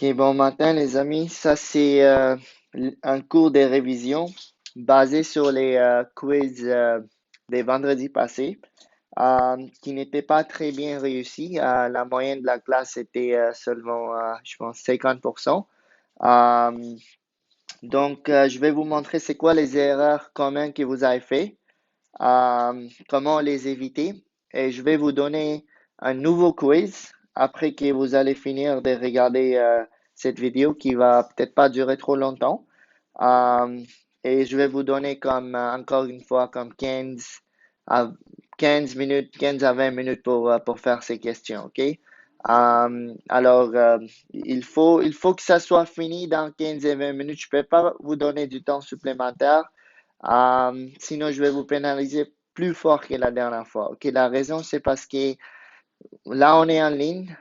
Ok, bon matin les amis. Ça c'est un cours de révision basé sur les quiz des vendredis passés qui n'étaient pas très bien réussis. La moyenne de la classe était seulement, je pense, 50%. Euh, je vais vous montrer c'est quoi les erreurs communes que vous avez fait, comment les éviter. Et je vais vous donner un nouveau quiz après que vous allez finir de regarder cette vidéo qui va peut-être pas durer trop longtemps. Euh, et je vais vous donner comme, encore une fois, comme à 15 minutes, 15 à 20 minutes pour faire ces questions, OK? Il faut que ça soit fini dans 15 et 20 minutes. Je peux pas vous donner du temps supplémentaire. Sinon, je vais vous pénaliser plus fort que la dernière fois. Ok, la raison, c'est parce que là, on est en ligne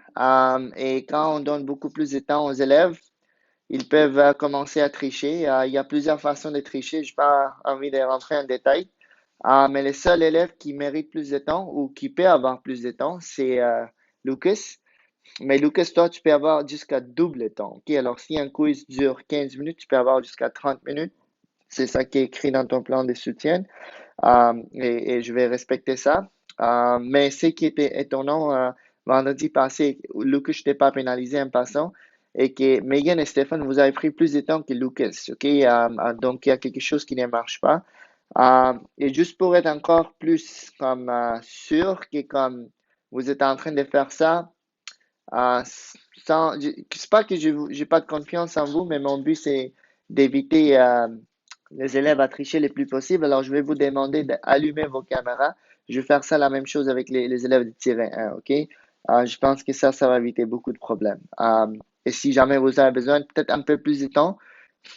et quand on donne beaucoup plus de temps aux élèves, ils peuvent commencer à tricher. Il y a plusieurs façons de tricher. Je n'ai pas envie de rentrer en détail. Mais les seuls élèves qui méritent plus de temps ou qui peuvent avoir plus de temps, c'est Lucas. Mais Lucas, toi, tu peux avoir jusqu'à double temps. Ok, alors si un quiz dure 15 minutes, tu peux avoir jusqu'à 30 minutes. C'est ça qui est écrit dans ton plan de soutien. Et je vais respecter ça. Mais ce qui était étonnant, vendredi passé, Lucas, je t'ai pas pénalisé en passant, et que Megan et Stéphane, vous avez pris plus de temps que Lucas, ok? Donc, il y a quelque chose qui ne marche pas. Et juste pour être encore plus comme sûr que comme vous êtes en train de faire ça, euh, c'est pas que j'ai pas de confiance en vous, mais mon but c'est d'éviter les élèves à tricher le plus possible. Alors, je vais vous demander d'allumer vos caméras. Je vais faire ça la même chose avec les élèves de tiret 1, OK? Je pense que ça va éviter beaucoup de problèmes. Et si jamais vous avez besoin peut-être un peu plus de temps,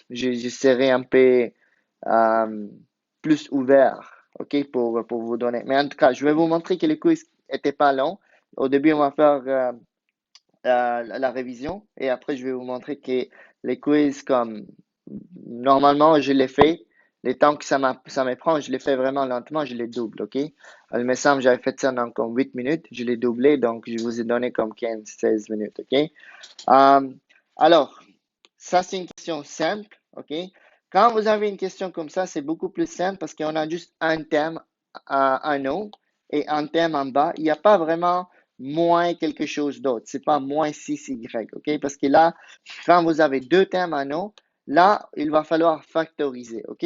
je serai un peu euh, plus ouvert, OK, pour vous donner. Mais en tout cas, je vais vous montrer que le quiz n'était pas long. Au début, on va faire la révision et après, je vais vous montrer que les quiz, comme normalement, je les fais. Les temps que ça me prend, je les fais vraiment lentement, je les double, OK? Il me semble que j'avais fait ça dans comme 8 minutes, je l'ai doublé, donc je vous ai donné comme 15-16 minutes, OK? Euh, alors, ça, c'est une question simple, OK? Quand vous avez une question comme ça, c'est beaucoup plus simple parce qu'on a juste un thème en haut et un thème en bas. Il n'y a pas vraiment moins quelque chose d'autre. C'est pas moins 6y, OK? Parce que là, quand vous avez deux thèmes en haut, là, il va falloir factoriser, OK?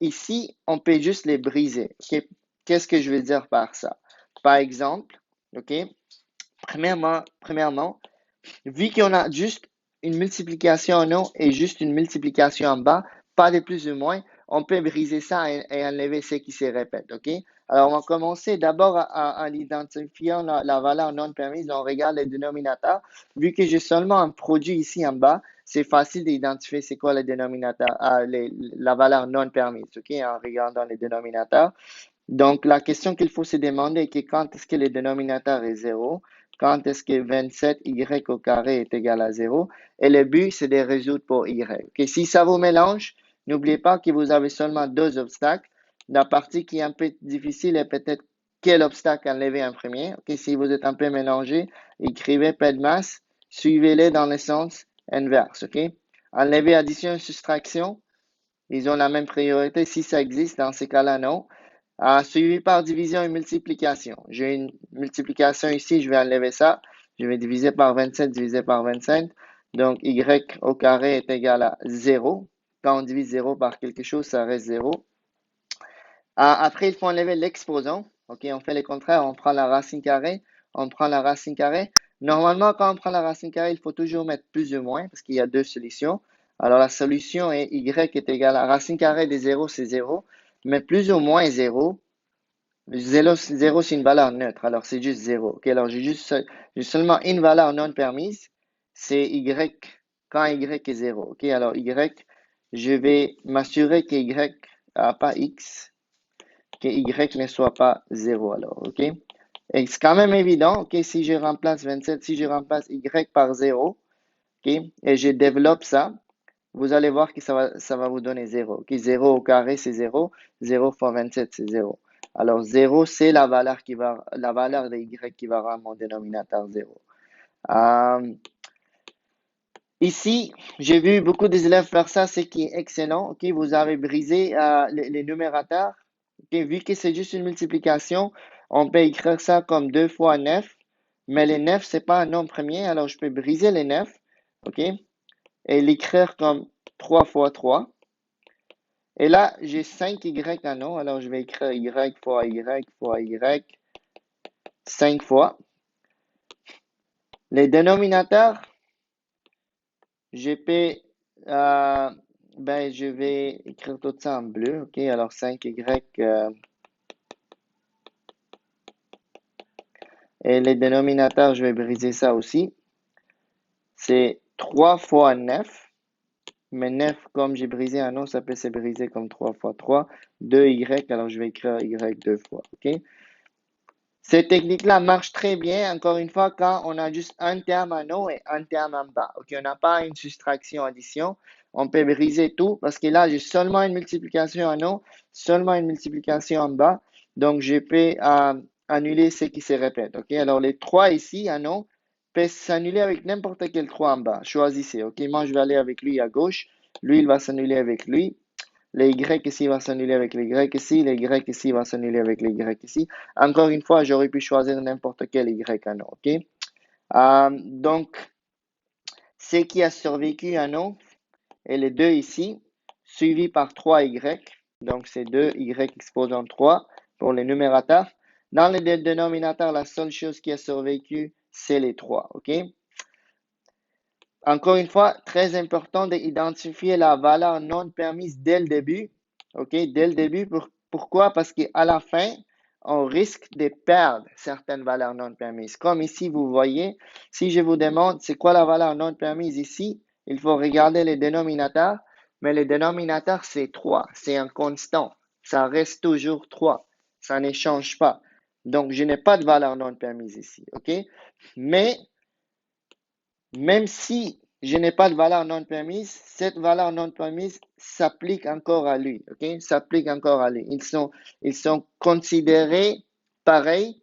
Ici, on peut juste les briser, OK? Qu'est-ce que je veux dire par ça? Par exemple, OK? Premièrement, vu qu'on a juste une multiplication en haut et juste une multiplication en bas, pas de plus ou moins, on peut briser ça et enlever ce qui se répète, OK? Alors, on va commencer d'abord en identifiant la valeur non permise. On regarde le dénominateur. Vu que j'ai seulement un produit ici en bas, c'est facile d'identifier c'est quoi le dénominateur, la valeur non permise, OK? En regardant les dénominateurs. Donc, la question qu'il faut se demander est que quand est-ce que le dénominateur est zéro, quand est-ce que 27y au carré est égal à zéro, et le but, c'est de résoudre pour y. Ok, si ça vous mélange, n'oubliez pas que vous avez seulement deux obstacles. La partie qui est un peu difficile est peut-être quel obstacle enlever en premier. Ok, si vous êtes un peu mélangé, écrivez pas de masse, suivez-les dans le sens inverse. Ok, enlever addition et soustraction, ils ont la même priorité si ça existe. Dans ces cas-là, non. Suivi par division et multiplication. J'ai une multiplication ici, je vais enlever ça. Je vais diviser par 27, diviser par 25. Donc, y au carré est égal à 0. Quand on divise 0 par quelque chose, ça reste 0. Après, il faut enlever l'exposant. OK, on fait le contraire. On prend la racine carrée. On prend la racine carrée. Normalement, quand on prend la racine carrée, il faut toujours mettre plus ou moins parce qu'il y a deux solutions. Alors, la solution est y est égal à racine carrée de 0, c'est 0. Mais plus ou moins 0, 0, c'est une valeur neutre, alors c'est juste 0. Ok, alors j'ai seulement une valeur non permise, c'est y quand y est 0. Ok, alors y, je vais m'assurer que y, pas x, que y ne soit pas 0 alors, ok? Et c'est quand même évident, ok, si je remplace 27, si je remplace y par 0, ok, et je développe ça, vous allez voir que ça va vous donner 0. Ok, 0 au carré, c'est 0. 0 fois 27, c'est 0. Alors, 0, c'est la valeur de y qui va rendre mon dénominateur 0. Ici, j'ai vu beaucoup des élèves faire ça, ce qui est excellent. Ok, vous avez brisé les numérateurs. Ok, vu que c'est juste une multiplication, on peut écrire ça comme 2 fois 9. Mais les 9, c'est pas un nombre premier, alors je peux briser les 9. Ok, et l'écrire comme 3 fois 3. Et là, j'ai 5y en nom, alors je vais écrire y fois y fois y 5 fois. Les dénominateurs, je peux, euh, ben, je vais écrire tout ça en bleu. Ok, alors 5y. Et les dénominateurs, je vais briser ça aussi. C'est 3 fois 9. Mais 9, comme j'ai brisé un nom, ça peut se briser comme 3 fois 3. 2y, alors je vais écrire y 2 fois. Ok. Cette technique-là marche très bien, encore une fois, quand on a juste un terme en haut et un terme en bas. OK, on n'a pas une soustraction, addition. On peut briser tout parce que là, j'ai seulement une multiplication en haut, seulement une multiplication en bas. Donc, je peux annuler ce qui se répète. OK, alors les 3 ici en haut peuvent s'annuler avec n'importe quel 3 en bas. Choisissez. OK, moi, je vais aller avec lui à gauche. Lui, il va s'annuler avec lui. Les Y ici vont s'annuler avec les Y ici. Les Y ici vont s'annuler avec les Y ici. Encore une fois, j'aurais pu choisir n'importe quel Y en haut. OK? Donc, ce qui a survécu en haut est les 2 ici, suivi par 3Y. Donc, c'est 2Y exposant 3 pour les numérateurs. Dans les dénominateurs, la seule chose qui a survécu, c'est les 3. OK? Encore une fois, très important d'identifier la valeur non permise dès le début. OK, dès le début. Pourquoi? Parce qu'à la fin, on risque de perdre certaines valeurs non permises. Comme ici, vous voyez, si je vous demande c'est quoi la valeur non permise ici, il faut regarder les dénominateurs. Mais le dénominateur, c'est 3. C'est un constant. Ça reste toujours 3. Ça ne change pas. Donc, je n'ai pas de valeur non permise ici. OK? Mais même si je n'ai pas de valeur non permise, cette valeur non permise s'applique encore à lui. OK? S'applique encore à lui. Ils sont considérés pareils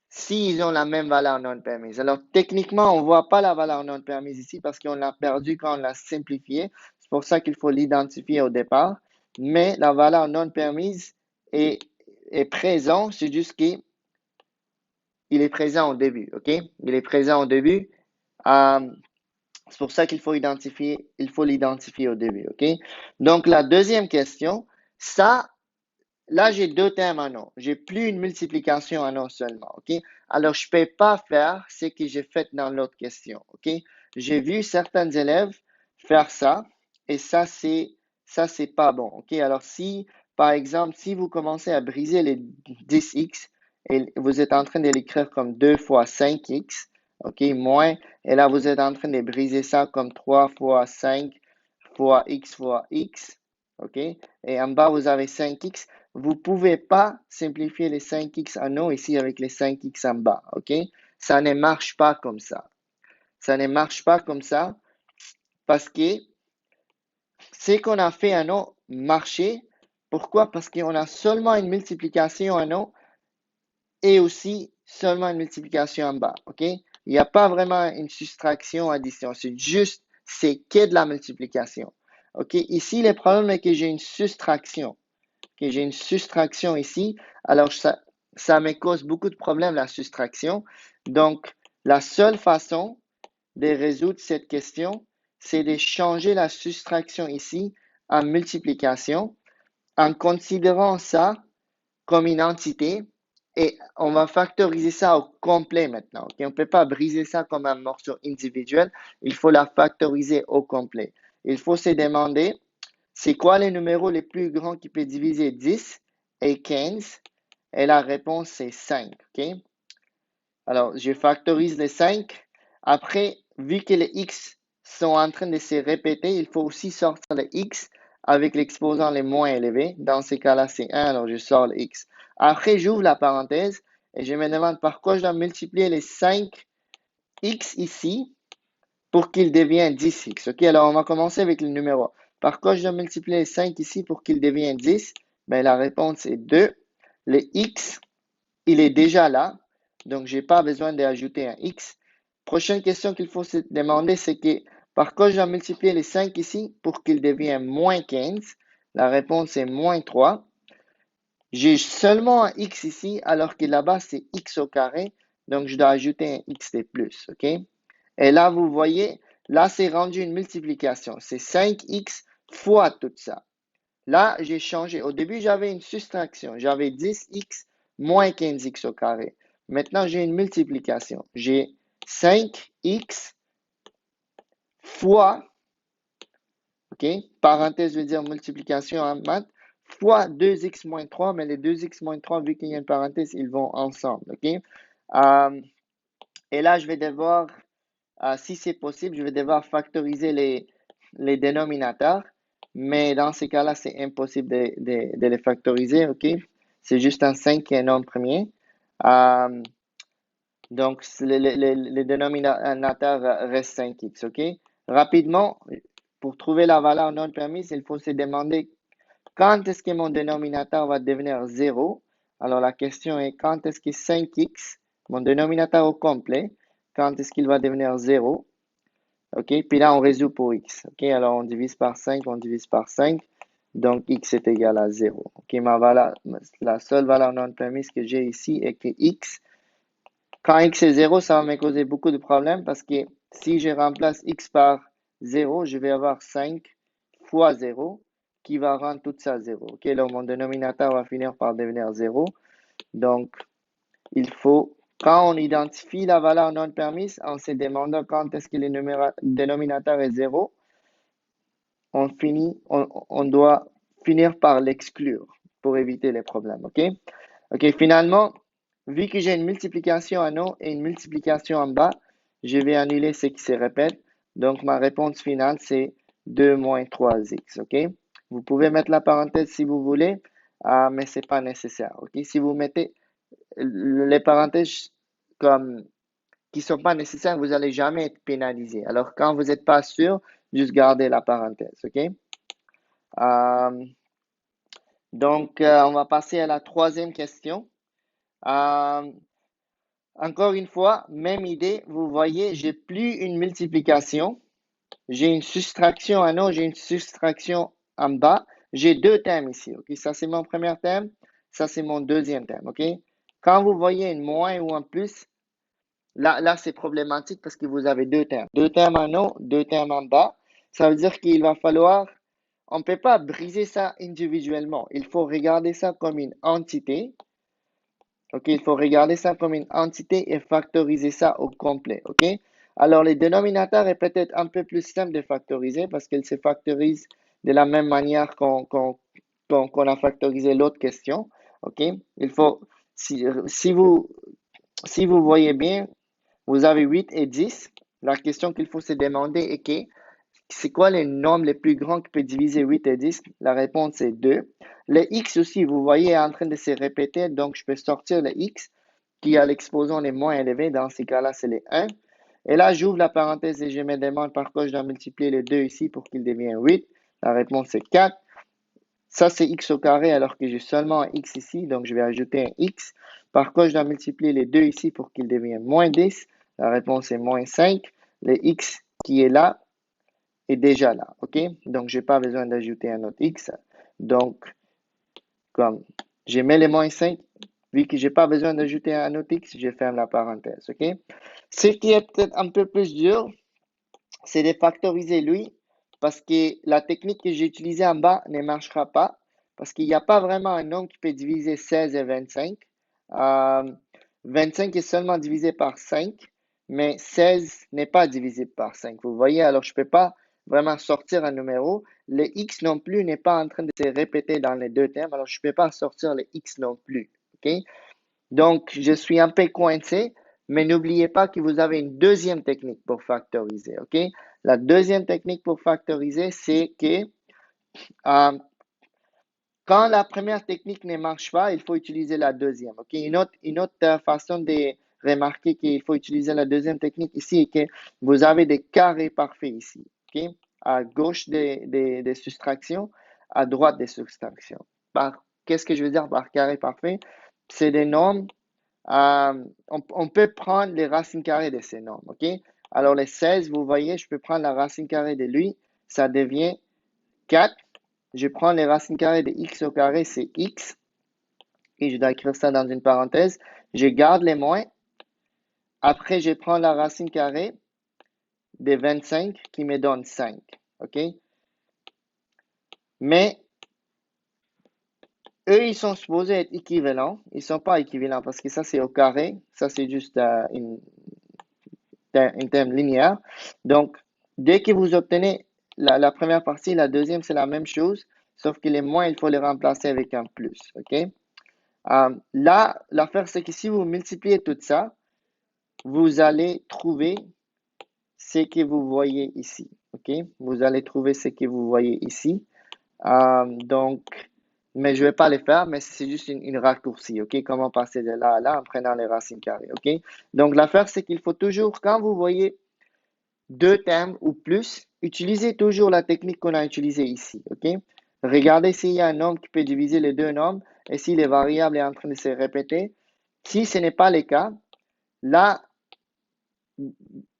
s'ils ont la même valeur non permise. Alors, techniquement, on ne voit pas la valeur non permise ici parce qu'on l'a perdu quand on l'a simplifié. C'est pour ça qu'il faut l'identifier au départ. Mais la valeur non permise est présente, c'est juste qu'il est présent au début. OK? Il est présent au début. Euh, C'est pour ça il faut l'identifier au début, OK? Donc, la deuxième question, ça, là, j'ai deux termes en nom. J'ai plus une multiplication en nom seulement, OK? Alors, je ne peux pas faire ce que j'ai fait dans l'autre question, OK? J'ai vu certains élèves faire ça et ça, c'est pas bon, OK? Alors, si, par exemple, si vous commencez à briser les 10x et vous êtes en train de l'écrire comme 2 fois 5x, OK, moins, et là, vous êtes en train de briser ça comme 3 fois 5 fois x, OK? Et en bas, vous avez 5x. Vous ne pouvez pas simplifier les 5x en haut ici avec les 5x en bas, OK? Ça ne marche pas comme ça. Ça ne marche pas comme ça parce que ce qu'on a fait en haut marchait. Pourquoi? Parce qu'on a seulement une multiplication en haut et aussi seulement une multiplication en bas, OK? Il n'y a pas vraiment une soustraction, addition. C'est que de la multiplication, OK? Ici, le problème est que j'ai une soustraction. Que j'ai une soustraction ici. Alors, ça me cause beaucoup de problèmes, la soustraction. Donc, la seule façon de résoudre cette question, c'est de changer la soustraction ici en multiplication en considérant ça comme une entité et on va factoriser ça au complet maintenant. Okay? On ne peut pas briser ça comme un morceau individuel, il faut la factoriser au complet. Il faut se demander c'est quoi les numéros les plus grands qui peuvent diviser 10 et 15? Et la réponse, c'est 5. Okay? Alors, je factorise les 5. Après, vu que les x sont en train de se répéter, il faut aussi sortir les x avec l'exposant les moins élevés. Dans ces cas-là, c'est 1, alors je sors le x. Après, j'ouvre la parenthèse et je me demande par quoi je dois multiplier les 5x ici pour qu'il devienne 10x. OK, alors on va commencer avec le numéro. Par quoi je dois multiplier 5 ici pour qu'il devienne 10? Ben, la réponse est 2. Le x, il est déjà là, donc je n'ai pas besoin d'ajouter un x. prochaine question qu'il faut se demander, c'est que par quoi je dois multiplier les 5 ici pour qu'il devienne moins 15? La réponse est moins 3. J'ai seulement un x ici, alors que là-bas, c'est x au carré. Donc, je dois ajouter un x de plus, OK? Et là, vous voyez, là, c'est rendu une multiplication. C'est 5x fois tout ça. Là, j'ai changé. Au début, j'avais une soustraction. J'avais 10x moins 15x au carré. Maintenant, j'ai une multiplication. J'ai 5x fois, OK? Parenthèse veut dire multiplication en maths, fois 2x moins 3, mais les 2x moins 3, vu qu'il y a une parenthèse, ils vont ensemble, OK? Et là, je vais devoir, si c'est possible, je vais devoir factoriser les dénominateurs, mais dans ces cas-là, c'est impossible de les factoriser, OK? C'est juste un 5 qui est un nombre premier. Donc, les dénominateurs restent 5x, OK? Rapidement, pour trouver la valeur non permise, il faut se demander quand est-ce que mon dénominateur va devenir 0. Alors, la question est quand est-ce que 5x, mon dénominateur au complet, quand est-ce qu'il va devenir 0? OK? Puis là, on résout pour x. OK? Alors, on divise par 5, on divise par 5. Donc, x est égal à 0. OK? La seule valeur non permise que j'ai ici est que x, quand x est 0, ça va me causer beaucoup de problèmes parce que si je remplace x par 0, je vais avoir 5 fois 0 qui va rendre tout ça 0. OK, là, mon dénominateur va finir par devenir 0. Donc, il faut, quand on identifie la valeur non permise, en se demandant quand est-ce que le dénominateur est 0, on doit finir par l'exclure pour éviter les problèmes. OK? OK, finalement, vu que j'ai une multiplication en haut et une multiplication en bas, je vais annuler ce qui se répète. Donc, ma réponse finale, c'est 2 moins 3x. OK? Vous pouvez mettre la parenthèse si vous voulez, mais ce n'est pas nécessaire. OK? Si vous mettez les parenthèses comme qui ne sont pas nécessaires, vous n'allez jamais être pénalisé. Alors, quand vous n'êtes pas sûr, juste gardez la parenthèse. OK? Donc, on va passer à la troisième question. Encore une fois, même idée, vous voyez, j'ai plus une multiplication, j'ai une soustraction en haut, j'ai une soustraction en bas, j'ai deux termes ici, ok? Ça c'est mon premier terme, ça c'est mon deuxième terme, ok? Quand vous voyez une moins ou un plus, là c'est problématique parce que vous avez deux termes en haut, deux termes en bas, ça veut dire qu'il va falloir, on ne peut pas briser ça individuellement, il faut regarder ça comme une entité. OK, il faut regarder ça comme une entité et factoriser ça au complet. OK? Alors, les dénominateurs est peut-être un peu plus simple de factoriser parce qu'ils se factorisent de la même manière qu'on a factorisé l'autre question. OK? Il faut, si vous voyez bien, vous avez 8 et 10. La question qu'il faut se demander est que c'est quoi le nombre le plus grand qui peut diviser 8 et 10? La réponse est 2. Le x aussi, vous voyez, est en train de se répéter, donc je peux sortir le x qui a l'exposant les moins élevés. Dans ces cas-là, c'est les 1. Et là, j'ouvre la parenthèse et je me demande par quoi je dois multiplier les 2 ici pour qu'il devienne 8. La réponse est 4. Ça, c'est x au carré alors que j'ai seulement un x ici, donc je vais ajouter un x. Par quoi je dois multiplier les 2 ici pour qu'il devienne moins 10? La réponse est moins 5. Le x qui est là, est déjà là, ok? Donc, je n'ai pas besoin d'ajouter un autre x. Donc, comme je mets les moins 5, vu que je n'ai pas besoin d'ajouter un autre x, je ferme la parenthèse, ok? Ce qui est peut-être un peu plus dur, c'est de factoriser lui, parce que la technique que j'ai utilisée en bas ne marchera pas, parce qu'il n'y a pas vraiment un nombre qui peut diviser 16 et 25. 25 est seulement divisé par 5, mais 16 n'est pas divisible par 5. Vous voyez, alors je ne peux pas vraiment sortir un numéro. Le x non plus n'est pas en train de se répéter dans les deux termes, alors je ne peux pas sortir le x non plus. OK? Donc, je suis un peu coincé, mais n'oubliez pas que vous avez une deuxième technique pour factoriser. OK? La deuxième technique pour factoriser, c'est que quand la première technique ne marche pas, il faut utiliser la deuxième. OK? Une autre façon de remarquer qu'il faut utiliser la deuxième technique ici est que vous avez des carrés parfaits ici. OK? À gauche des soustractions, à droite des soustractions. Qu'est-ce que je veux dire par carré parfait? C'est des nombres on peut prendre les racines carrées de ces nombres, ok? Alors, les 16, vous voyez, je peux prendre la racine carrée de lui, ça devient 4. Je prends les racines carrées de x au carré, c'est x. Et je dois écrire ça dans une parenthèse. Je garde les moins. Après, je prends la racine carrée de 25 qui me donne 5, ok? Mais eux, ils sont supposés être équivalents. Ils ne sont pas équivalents parce que ça, c'est au carré. Ça, c'est juste un terme linéaire. Donc, dès que vous obtenez la première partie, la deuxième, c'est la même chose, sauf que les moins, il faut les remplacer avec un plus. OK? Là, l'affaire, c'est que si vous multipliez tout ça, vous allez trouver ce que vous voyez ici. OK? Vous allez trouver ce que vous voyez ici. Donc, mais je ne vais pas les faire, mais c'est juste une raccourci, ok? Comment passer de là à là en prenant les racines carrées, ok? Donc, l'affaire, c'est qu'il faut toujours, quand vous voyez deux termes ou plus, utilisez toujours la technique qu'on a utilisée ici, ok? Regardez s'il y a un nombre qui peut diviser les deux nombres et si les variables est en train de se répéter. Si ce n'est pas le cas, là,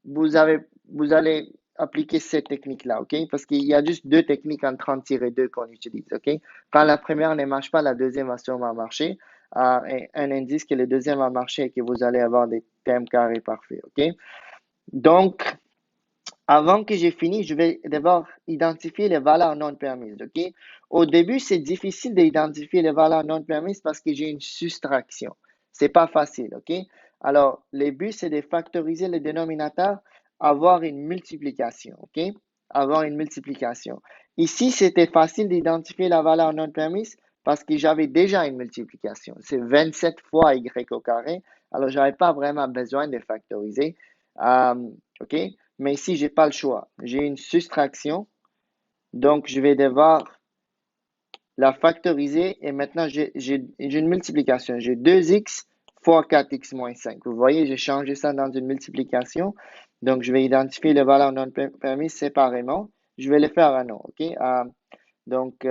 vous allez appliquer cette technique-là, ok? Parce qu'il y a juste deux techniques en 30-2 qu'on utilise, ok? Quand la première ne marche pas, la deuxième va sûrement marcher. Et un indice que le deuxième va marcher et que vous allez avoir des termes carrés parfaits, ok? Donc, avant que j'ai fini, je vais d'abord identifier les valeurs non permises, ok? Au début, c'est difficile d'identifier les valeurs non permises parce que j'ai une soustraction. C'est pas facile, ok? Alors, le but, c'est de factoriser le dénominateur, avoir une multiplication, ok? Avoir une multiplication. Ici, c'était facile d'identifier la valeur non permise parce que j'avais déjà une multiplication. C'est 27 fois y au carré. Alors, j'avais pas vraiment besoin de factoriser. OK? Mais ici, j'ai pas le choix. J'ai une soustraction. Donc, je vais devoir la factoriser et maintenant j'ai une multiplication. J'ai 2x fois 4x moins 5. Vous voyez, j'ai changé ça dans une multiplication. Donc, je vais identifier les valeurs non permises séparément. Je vais les faire à non. OK? Donc,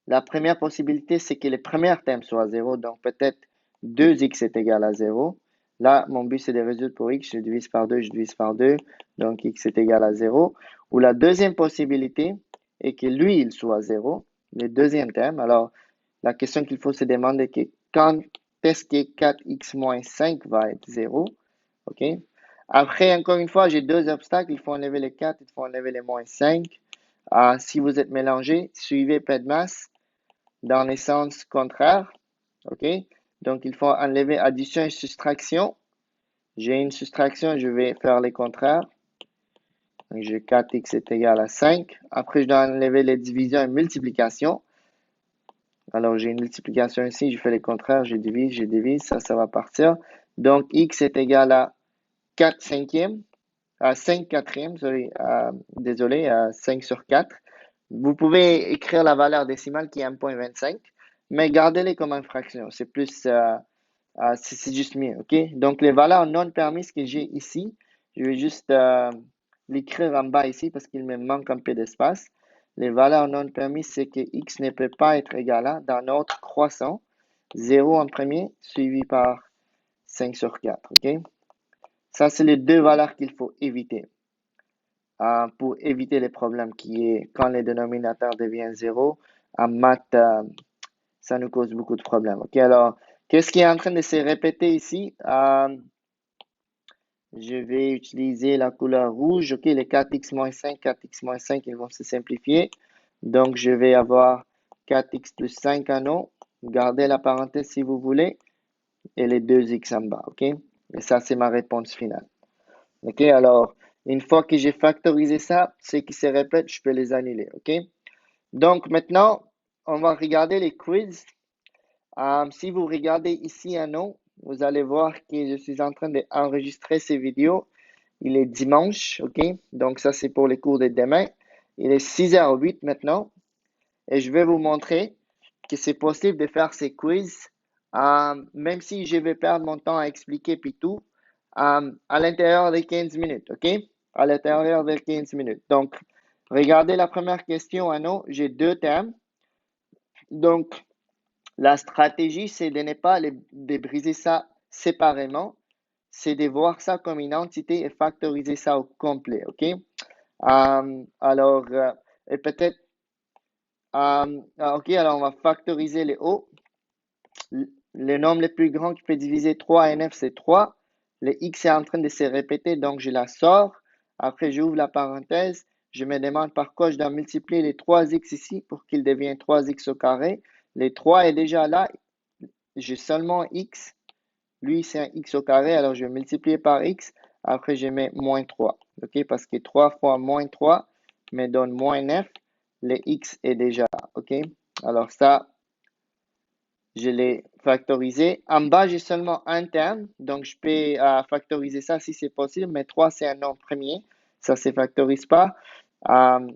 la première possibilité, c'est que les premiers termes soient 0. Donc, peut-être 2x est égal à 0. Là, mon but, c'est de résoudre pour x. Je divise par 2, je divise par 2. Donc, x est égal à 0. Ou la deuxième possibilité est que lui, il soit 0. Le deuxième terme. Alors, la question qu'il faut se demander, est quand est-ce que 4x moins 5 va être 0? OK? Après, encore une fois, j'ai deux obstacles. Il faut enlever les 4, il faut enlever les moins 5. Si vous êtes mélangé, suivez pas de masse dans les sens contraires. OK? Donc, il faut enlever addition et soustraction. J'ai une soustraction, je vais faire les contraires. Donc, j'ai 4x est égal à 5. Après, je dois enlever les divisions et multiplications. Alors, j'ai une multiplication ici, je fais les contraires, je divise, ça va partir. Donc, x est égal à 4 cinquièmes, à 5 quatrièmes, désolé, à 5 sur 4. Vous pouvez écrire la valeur décimale qui est 1,25, mais gardez-les comme une fraction. C'est plus, c'est juste mieux, ok? Donc, les valeurs non permises que j'ai ici, je vais juste l'écrire en bas ici parce qu'il me manque un peu d'espace. Les valeurs non permises, c'est que x ne peut pas être égal à, dans notre croissant, 0 en premier, suivi par 5 sur 4, ok? Ça, c'est les deux valeurs qu'il faut éviter pour éviter les problèmes qui est quand le dénominateur devient 0. En maths, ça nous cause beaucoup de problèmes. Ok, alors, qu'est-ce qui est en train de se répéter ici? Je vais utiliser la couleur rouge. Ok, les 4x-5, 4x-5, ils vont se simplifier. Donc, je vais avoir 4x plus 5 en haut. Gardez la parenthèse si vous voulez. Et les 2x en bas. Ok, et ça, c'est ma réponse finale. Ok, alors, une fois que j'ai factorisé ça, ce qui se répète, je peux les annuler. Ok, donc maintenant, on va regarder les quiz. Si vous regardez ici en haut, vous allez voir que je suis en train d'enregistrer ces vidéos. Il est dimanche, ok? Donc ça, c'est pour les cours de demain. Il est 6h08 maintenant. Et je vais vous montrer que c'est possible de faire ces quiz, même si je vais perdre mon temps à expliquer puis tout, à l'intérieur des 15 minutes, ok? À l'intérieur des 15 minutes. Donc, regardez la première question en haut. J'ai deux termes. Donc, La stratégie, c'est de ne pas de briser ça séparément, c'est de voir ça comme une entité et factoriser ça au complet, OK? Alors, et peut-être, OK, alors on va factoriser les hauts. Le nombre le plus grand qui peut diviser 3 et 9, c'est 3. Le x est en train de se répéter, donc je la sors. Après, j'ouvre la parenthèse. Je me demande par quoi je dois multiplier les 3x ici pour qu'il devienne 3x au carré. Les 3 est déjà là. J'ai seulement x. Lui, c'est un x au carré, alors je vais multiplier par x. Après, je mets moins 3. OK? Parce que 3 fois moins 3 me donne moins 9. Le x est déjà là. OK? Alors ça, je l'ai factorisé. En bas, j'ai seulement un terme, donc je peux factoriser ça si c'est possible, mais 3, c'est un nombre premier, ça ne se factorise pas.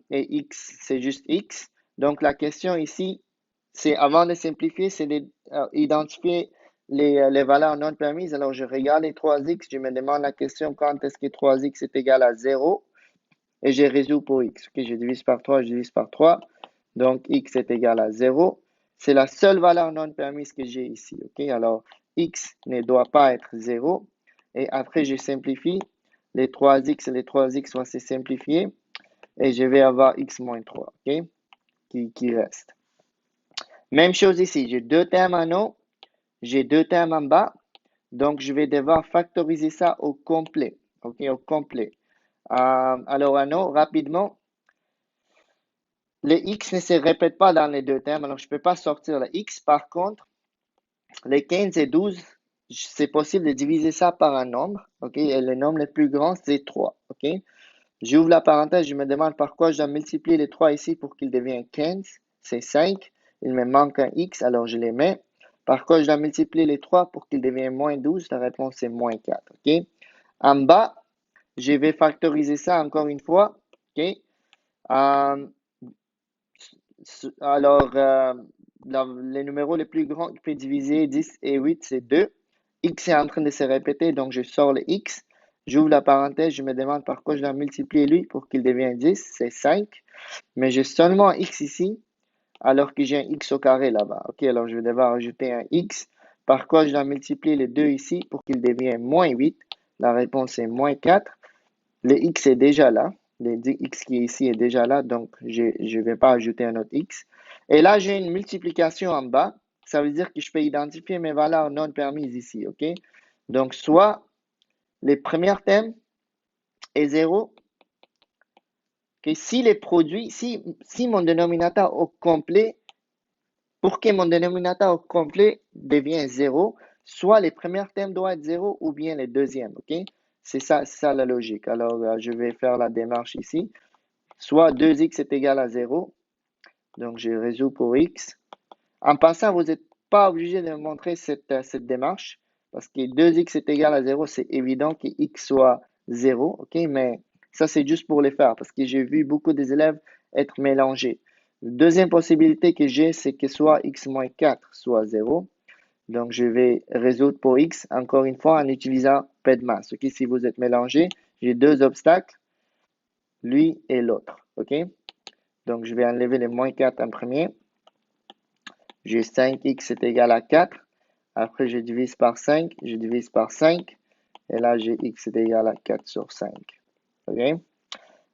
Et x, c'est juste x. Donc la question ici, c'est avant de simplifier, c'est d'identifier les valeurs non permises. Alors je regarde les 3x, je me demande la question quand est-ce que 3x est égal à 0 et je résous pour x. Okay, je divise par 3, je divise par 3. Donc, x est égal à 0. C'est la seule valeur non permise que j'ai ici. Okay? Alors, x ne doit pas être 0. Et après, je simplifie. Les 3x et les 3x vont se simplifier. Et je vais avoir x moins 3 okay? qui reste. Même chose ici. J'ai deux termes en haut. J'ai deux termes en bas. Donc, je vais devoir factoriser ça au complet. Okay? Au complet. Alors, en haut, rapidement, les x ne se répètent pas dans les deux termes, alors je ne peux pas sortir le x. Par contre, les 15 et 12, c'est possible de diviser ça par un nombre. OK? Et le nombre le plus grand, c'est 3. OK? J'ouvre la parenthèse, je me demande par quoi je dois multiplier les 3 ici pour qu'il devienne 15. C'est 5. Il me manque un x, alors je les mets. Par quoi je dois multiplier les 3 pour qu'il devienne moins 12? La réponse est moins 4. OK? En bas, je vais factoriser ça encore une fois. OK? Euh, Alors, les numéros les plus grands qui peuvent diviser 10 et 8, c'est 2. X est en train de se répéter, donc je sors le X. J'ouvre la parenthèse, je me demande par quoi je dois multiplier lui pour qu'il devienne 10, c'est 5. Mais j'ai seulement X ici, alors que j'ai un X au carré là-bas. OK, alors je vais devoir ajouter un X. Par quoi je dois multiplier les 2 ici pour qu'il devienne moins 8? La réponse est moins 4. Le X est déjà là. Le X qui est ici est déjà là, donc je ne vais pas ajouter un autre X. Et là, j'ai une multiplication en bas. Ça veut dire que je peux identifier mes valeurs non permises ici, OK? Donc, soit les premiers termes est 0. Okay? Si les produits, si mon dénominateur au complet, pour que mon dénominateur au complet devienne 0, soit les premiers termes doivent être 0 ou bien les deuxièmes, OK? C'est ça la logique. Alors, je vais faire la démarche ici. Soit 2x est égal à 0. Donc, je résous pour x. En passant, vous n'êtes pas obligé de me montrer cette démarche parce que 2x est égal à 0, c'est évident que x soit 0. OK? Mais ça, c'est juste pour les faire parce que j'ai vu beaucoup des élèves être mélangés. Deuxième possibilité que j'ai, c'est que soit x moins 4 soit 0. Donc, je vais résoudre pour x, encore une fois, en utilisant PEDMAS. OK? Si vous êtes mélangé, j'ai deux obstacles, lui et l'autre. OK? Donc, je vais enlever les moins 4 en premier. J'ai 5x est égal à 4. Après, je divise par 5. Je divise par 5. Et là, j'ai x est égal à 4 sur 5. OK?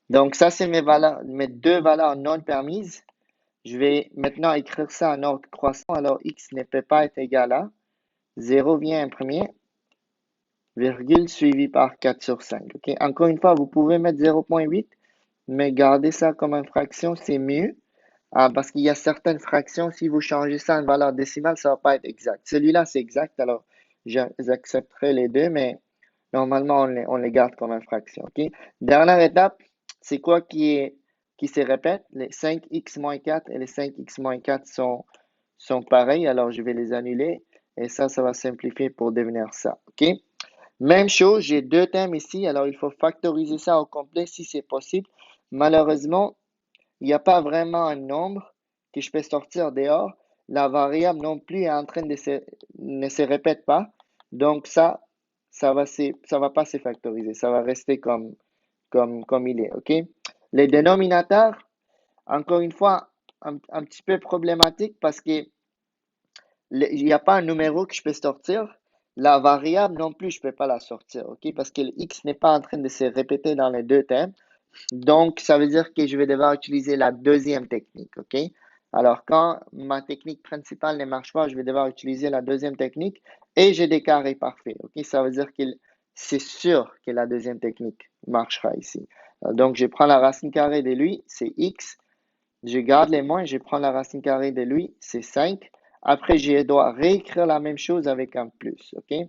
Donc, ça, c'est mes deux valeurs non permises. Je vais maintenant écrire ça en ordre croissant. Alors, x ne peut pas être égal à 0 vient en premier, virgule suivi par 4 sur 5. OK? Encore une fois, vous pouvez mettre 0,8, mais garder ça comme une fraction, c'est mieux. Parce qu'il y a certaines fractions, si vous changez ça en valeur décimale, ça ne va pas être exact. Celui-là, c'est exact, alors j'accepterai les deux, mais normalement, on les garde comme une fraction. OK? Dernière étape, c'est quoi qui se répète? Les 5x moins 4 et les 5x moins 4 sont pareils, alors je vais les annuler. Et ça va simplifier pour devenir ça. OK? Même chose, j'ai deux termes ici, alors il faut factoriser ça au complet si c'est possible. Malheureusement, il n'y a pas vraiment un nombre que je peux sortir dehors. La variable non plus est en train ne se répète pas. Donc ça va pas se factoriser. Ça va rester comme il est. OK? Les dénominateurs, encore une fois, un petit peu problématique parce que il n'y a pas un numéro que je peux sortir. La variable non plus, je peux pas la sortir, ok? Parce que le x n'est pas en train de se répéter dans les deux thèmes. Donc, ça veut dire que je vais devoir utiliser la deuxième technique, ok? Alors, quand ma technique principale ne marche pas, je vais devoir utiliser la deuxième technique et j'ai des carrés parfaits, ok? Ça veut dire que c'est sûr que la deuxième technique marchera ici. Donc, je prends la racine carrée de lui, c'est x. Je garde les moins, je prends la racine carrée de lui, c'est 5. Après, je dois réécrire la même chose avec un plus, ok?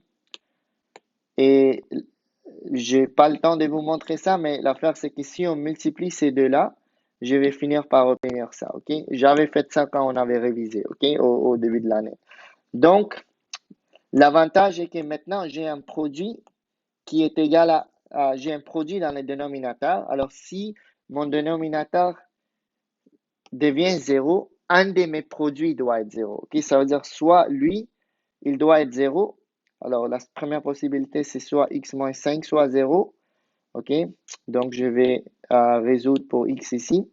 Et j'ai pas le temps de vous montrer ça, mais l'affaire, c'est que si on multiplie ces deux-là, je vais finir par obtenir ça, ok? J'avais fait ça quand on avait révisé, ok? Au début de l'année. Donc, l'avantage est que maintenant, j'ai un produit qui est égal j'ai un produit dans le dénominateur. Alors, si mon dénominateur devient 0, un de mes produits doit être 0. Ok, ça veut dire soit lui, il doit être 0. Alors, la première possibilité, c'est soit x moins 5, soit 0. Ok, donc je vais résoudre pour x ici.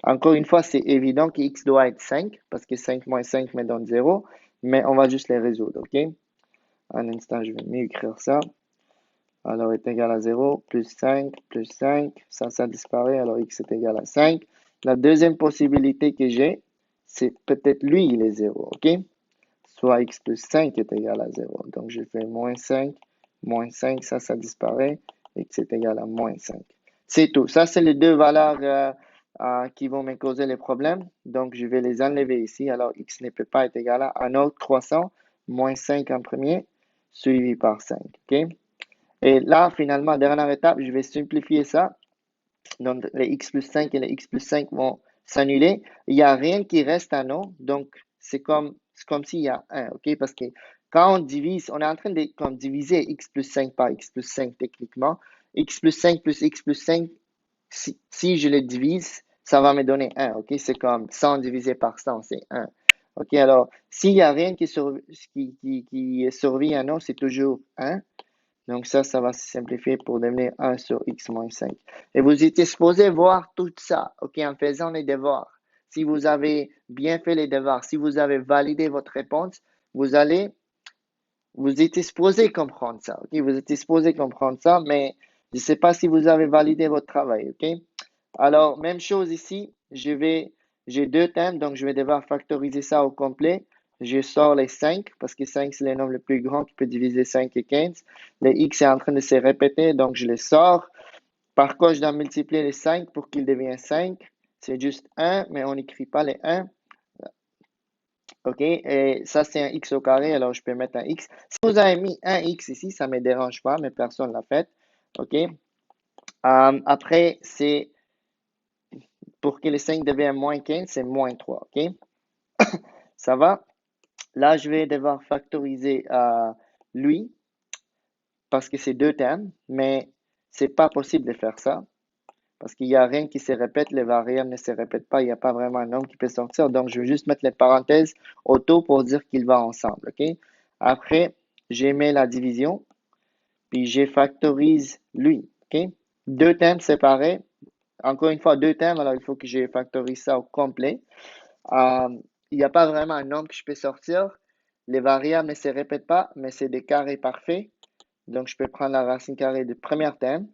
Encore une fois, c'est évident que x doit être 5 parce que 5 moins 5 me donne 0. Mais on va juste les résoudre. Ok, un instant, je vais mieux écrire ça. Alors, est égal à 0, plus 5, ça disparaît, alors x est égal à 5. La deuxième possibilité que j'ai, c'est peut-être lui, il est 0, ok? Soit x plus 5 est égal à 0. Donc, je fais moins 5, ça disparaît, x est égal à moins 5. C'est tout. Ça, c'est les deux valeurs qui vont me causer les problèmes. Donc, je vais les enlever ici. Alors, x ne peut pas être égal à un autre croissant, moins 5 en premier, suivi par 5, ok? Et là, finalement, dernière étape, je vais simplifier ça. Donc, les x plus 5 et les x plus 5 vont s'annuler. Il n'y a rien qui reste à nous. Donc, c'est comme s'il y a 1, OK? Parce que quand on divise, on est en train de comme, diviser x plus 5 par x plus 5 techniquement. X plus 5 plus x plus 5, si je les divise, ça va me donner 1, OK? C'est comme 100 divisé par 100, c'est 1. OK, alors, s'il n'y a rien qui survit à nous, c'est toujours 1. Donc ça va se simplifier pour devenir 1 sur x moins 5. Et vous étiez supposé voir tout ça, ok, en faisant les devoirs. Si vous avez bien fait les devoirs, si vous avez validé votre réponse, vous étiez supposé comprendre ça, ok? Vous étiez supposé comprendre ça, mais je ne sais pas si vous avez validé votre travail, ok? Alors, même chose ici, j'ai deux thèmes, donc je vais devoir factoriser ça au complet. Je sors les 5, parce que 5, c'est le nombre le plus grand qui peut diviser 5 et 15. Le x est en train de se répéter, donc je les sors. Par contre, je dois multiplier les 5 pour qu'il devienne 5. C'est juste 1, mais on n'écrit pas les 1. OK? Et ça, c'est un x au carré, alors je peux mettre un x. Si vous avez mis un x ici, ça ne me dérange pas, mais personne ne l'a fait. OK? Après, c'est pour que les 5 deviennent moins 15, c'est moins 3. OK? Ça va? Là, je vais devoir factoriser lui parce que c'est deux termes, mais c'est pas possible de faire ça parce qu'il n'y a rien qui se répète, les variables ne se répètent pas, il n'y a pas vraiment un nombre qui peut sortir. Donc, je vais juste mettre les parenthèses auto pour dire qu'ils vont ensemble. OK? Après, j'émets la division, puis je factorise lui. OK? Deux termes séparés. Encore une fois, deux termes, alors il faut que je factorise ça au complet. Euh, il n'y a pas vraiment un nombre que je peux sortir. Les variables ne se répètent pas, mais c'est des carrés parfaits. Donc, je peux prendre la racine carrée du premier terme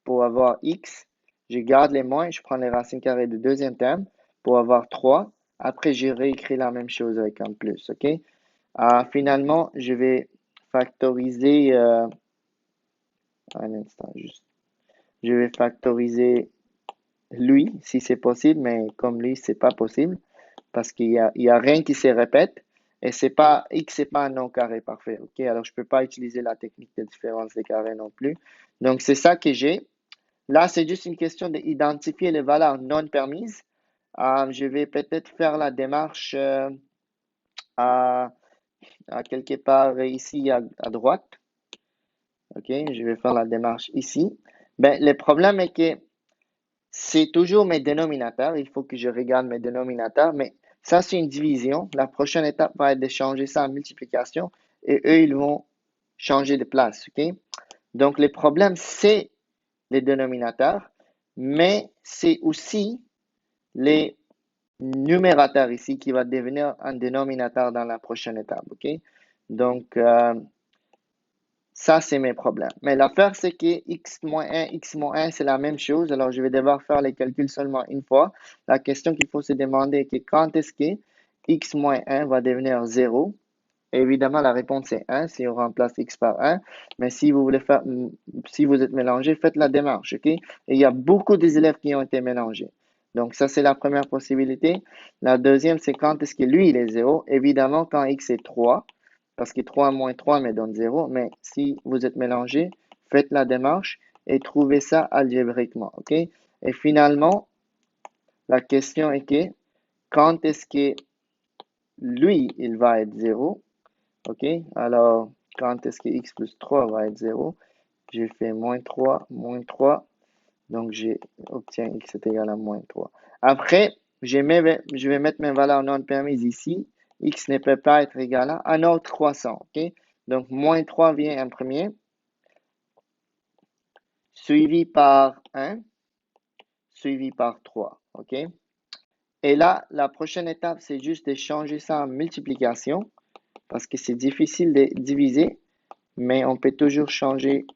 pour avoir x. Je garde les moins, je prends les racines carrées du deuxième terme pour avoir 3. Après, j'ai réécrit la même chose avec un plus. OK? Finalement, je vais factoriser. Un instant, juste. Je vais factoriser lui, si c'est possible, mais comme lui, c'est pas possible parce qu'il y a rien qui se répète et c'est pas x, c'est pas un non carré parfait. Ok, alors je peux pas utiliser la technique de différence des carrés non plus. Donc c'est ça que j'ai. Là, c'est juste une question d'identifier les valeurs non permises. Je vais peut-être faire la démarche à, à quelque part ici à droite. Ok, je vais faire la démarche ici. Ben, le problème est que c'est toujours mes dénominateurs. Il faut que je regarde mes dénominateurs. Mais ça, c'est une division. La prochaine étape va être de changer ça en multiplication. Et eux, ils vont changer de place. OK? Donc, le problème, c'est les dénominateurs. Mais c'est aussi les numérateur ici qui va devenir un dénominateur dans la prochaine étape, ok? Donc, ça, c'est mes problèmes. Mais l'affaire, c'est que x moins 1, c'est la même chose. Alors, je vais devoir faire les calculs seulement une fois. La question qu'il faut se demander est que quand est-ce que x moins 1 va devenir 0? Évidemment, la réponse est 1 si on remplace x par 1. Mais si vous voulez faire, si vous êtes mélangé, faites la démarche, ok? Et il y a beaucoup des élèves qui ont été mélangés. Donc, ça, c'est la première possibilité. La deuxième, c'est quand est-ce que lui, il est 0? Évidemment, quand x est 3, parce que 3 moins 3 me donne 0. Mais si vous êtes mélangé, faites la démarche et trouvez ça algébriquement, ok? Et finalement, la question est que quand est-ce que lui, il va être 0? OK? Alors, quand est-ce que x plus 3 va être 0? J'ai fait moins 3, moins 3. Donc, j'obtiens x est égal à moins 3. Après, je vais mettre mes valeurs non permises ici. X ne peut pas être égal à un autre croissant. OK? Donc, moins 3 vient en premier, suivi par 1, suivi par 3. OK? Et là, la prochaine étape, c'est juste de changer ça en multiplication parce que c'est difficile de diviser, mais on peut toujours changer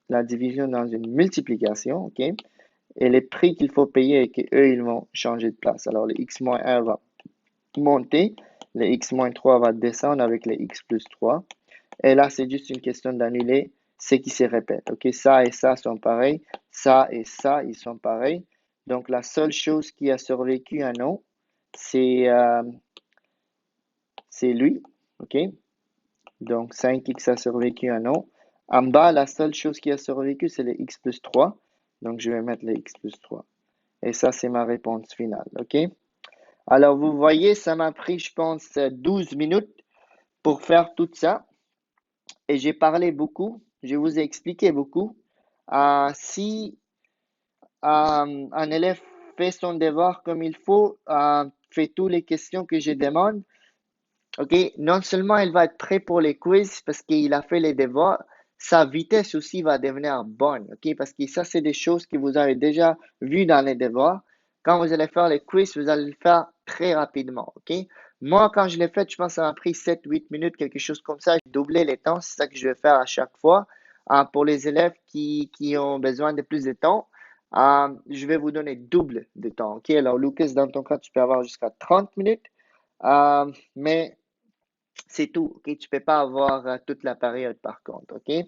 la division dans une multiplication, OK? Et les prix qu'il faut payer et qu'eux, ils vont changer de place. Alors, le x-1 va monter, le x-3 va descendre avec le x plus 3. Et là, c'est juste une question d'annuler ce qui se répète, OK? Ça et ça sont pareils, ça et ça, ils sont pareils. Donc, la seule chose qui a survécu à nous, c'est lui, OK? Donc, 5x a survécu à non. En bas, la seule chose qui a survécu, c'est le x plus 3. Donc, je vais mettre le x plus 3. Et ça, c'est ma réponse finale. OK? Alors, vous voyez, ça m'a pris, je pense, 12 minutes pour faire tout ça. Et j'ai parlé beaucoup. Je vous ai expliqué beaucoup. Si un élève fait son devoir comme il faut, fait toutes les questions que je demande, OK, non seulement il va être prêt pour les quiz parce qu'il a fait les devoirs, sa vitesse aussi va devenir bonne, OK, parce que ça, c'est des choses que vous avez déjà vues dans les devoirs. Quand vous allez faire les quiz, vous allez le faire très rapidement, OK? Moi, quand je l'ai fait, je pense que ça m'a pris 7, 8 minutes, quelque chose comme ça. J'ai doublé les temps, c'est ça que je vais faire à chaque fois. Pour les élèves qui ont besoin de plus de temps, je vais vous donner double de temps, OK? Alors, Lucas, dans ton cas, tu peux avoir jusqu'à 30 minutes. Mais c'est tout, ok? Tu peux pas avoir toute la période par contre, ok?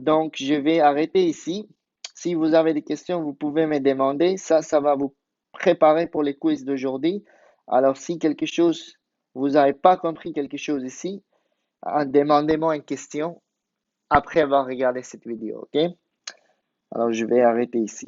Donc, je vais arrêter ici. Si vous avez des questions, vous pouvez me demander. Ça va vous préparer pour les quiz d'aujourd'hui. Alors, si quelque chose, vous n'avez pas compris quelque chose ici, demandez-moi une question après avoir regardé cette vidéo, ok? Alors, je vais arrêter ici.